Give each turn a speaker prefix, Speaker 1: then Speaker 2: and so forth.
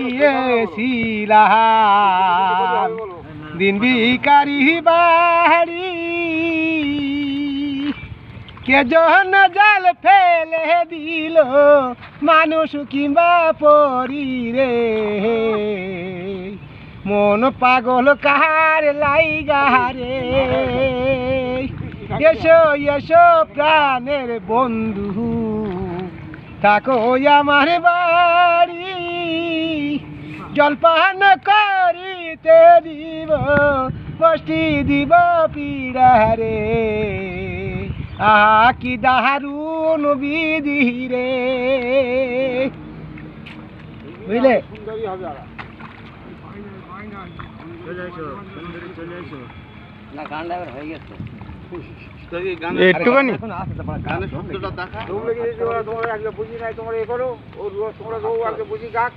Speaker 1: গিয়েছিলাম দিন ভিখারি বাড়ি কে জন জাল ফেলে দিল মানুষ কিংবা পরি রে মন পাগল কাহার লাইগা রে এসো এসো প্রাণের বন্ধু থাকো আমার বাড়ি জলপান করিতে দিব বষ্টি দিব পিড়ারে আহা কি দারুণ বিধি রে বুঝলে
Speaker 2: না গানটা এবার হয়ে গেছে
Speaker 1: একটুখানি
Speaker 3: তোমরা বুঝি নাই তোমরা এ করো ও তোমরা বুঝি গাক